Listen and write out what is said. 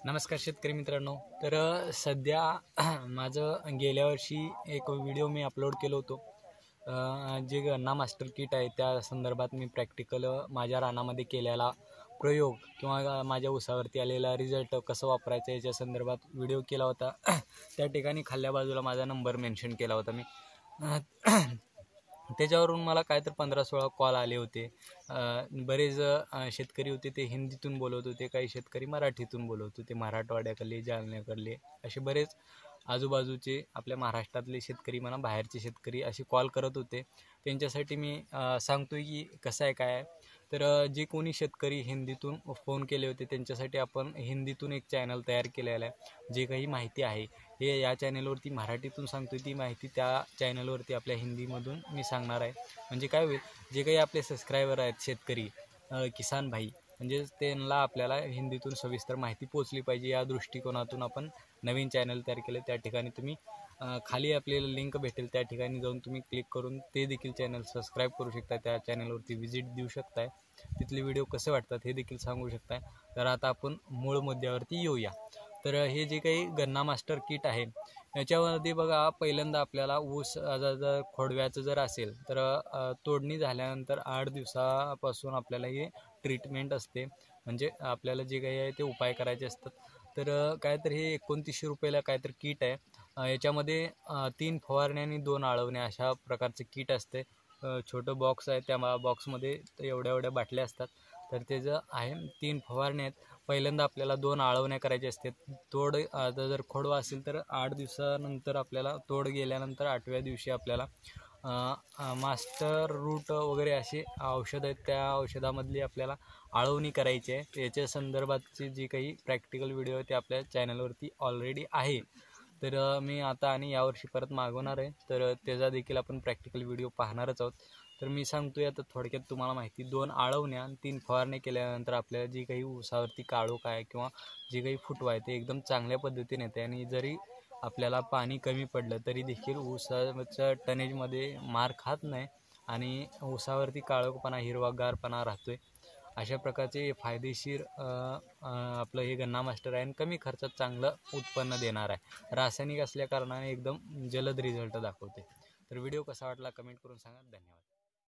नमस्कार शेतकरी मित्रांनो। तर सध्या माझं गेल्या वर्षी एक व्हिडिओ मी अपलोड केलं होतो। जे गन्ना मास्टर किट आहे त्या संदर्भात मी प्रॅक्टिकल माझ्या रानामध्ये केलेला प्रयोग किंवा माझ्या ऊसावरती आलेला रिझल्ट कसं वापरायचं याच्या संदर्भात व्हिडिओ केला होता। त्या ठिकाणी खाल्ल्या बाजूला माझा नंबर मेन्शन केला होता मी। त्याच्यावरून मला काय तर 15-16 कॉल आले होते। बरेच शेतकरी होते ते हिंदीतून बोलत होते, काही शेतकरी मराठीतून बोलत होते, मराठवाड्याकडले, जालन्याकडले असे बरेच आजूबाजूचे आपल्या महाराष्ट्रातले शेतकरी म्हणा, बाहेरचे शेतकरी असे कॉल करत होते। त्यांच्यासाठी मी सांगतोय की कसं आहे काय आहे। तर जे कोणी शेतकरी हिंदीतून फोन केले होते त्यांच्यासाठी आपण हिंदीतून एक चॅनल तयार केलेला आहे। जे काही माहिती आहे हे या चॅनलवरती मराठीतून सांगतोय, ती माहिती त्या चॅनलवरती आपल्या हिंदीमधून मी सांगणार आहे। म्हणजे काय होईल, जे काही आपले सबस्क्रायबर आहेत शेतकरी किसान भाई, म्हणजे त्यांना आपल्याला हिंदीतून सविस्तर माहिती पोचली पाहिजे या दृष्टिकोनातून आपण नवीन चॅनल तयार केले। त्या ठिकाणी तुम्ही खाली आपल्याला लिंक भेटेल, त्या ठिकाणी जाऊन तुम्ही क्लिक करून ते देखील चॅनल सबस्क्राईब करू शकता। त्या चॅनलवरती व्हिजिट देऊ शकताय, तिथले व्हिडिओ कसे वाटतात हे देखील सांगू शकताय। तर आता आपण मूळ मुद्द्यावरती येऊया। तर हे जे काही गन्ना मास्टर किट आहे याच्यामध्ये बघा, पहिल्यांदा आपल्याला ऊस जर खोडव्याचं जर असेल तर तोडणी झाल्यानंतर 8 दिवसापासून आपल्याला हे ट्रीटमेंट असते। म्हणजे आपल्याला जे काही आहे ते उपाय करायचे असतात। तर काहीतरी हे 2900 रुपयाला काहीतरी किट आहे। याच्यामध्ये 3 फवारण्या आणि 2 आळवण्या अशा प्रकारचे किट असते। छोटं बॉक्स आहे, त्या बॉक्समध्ये एवढ्या एवढ्या बाटल्या असतात। तर त्याचं आहे 3 फवारण्या आहेत। पहिल्यांदा आपल्याला 2 आळवण्या करायच्या असतात। तोड आता जर खोडवा असेल तर 8 दिवसानंतर आपल्याला तोड गेल्यानंतर 8व्या दिवशी आपल्याला मास्टर रूट वगैरे असे औषध आहेत, त्या औषधामधली आपल्याला आळवणी करायची आहे। याच्या संदर्भातची जी काही प्रॅक्टिकल व्हिडिओ आहे ते आपल्या चॅनलवरती ऑलरेडी आहे। तर मी आता आणि यावर्षी परत मागवणार आहे, तर त्याचा देखील आपण प्रॅक्टिकल व्हिडिओ पाहणारच आहोत। तर मी सांगतोय आता थोडक्यात तुम्हाला माहिती, 2 आळवण्या आणि 3 फवारण्या केल्यानंतर आपल्याला जी काही ऊसावरती काळोख आहे किंवा जे काही फुटवा आहे ते एकदम चांगल्या पद्धतीने येते। आणि जरी आपल्याला पाणी कमी पडलं तरी देखील ऊसाच्या टनेजमध्ये मार खात नाही आणि ऊसावरती काळोखपणा, हिरवागारपणा राहतोय। अशा प्रकारचे फायदेशीर आपलं हे गन्ना मास्टर आहे आणि कमी खर्चात चांगलं उत्पन्न देणार आहे। रासायनिक असल्या कारणाने एकदम जलद रिझल्ट दाखवते। तर व्हिडिओ कसा वाटला कमेंट करून सांगा। धन्यवाद।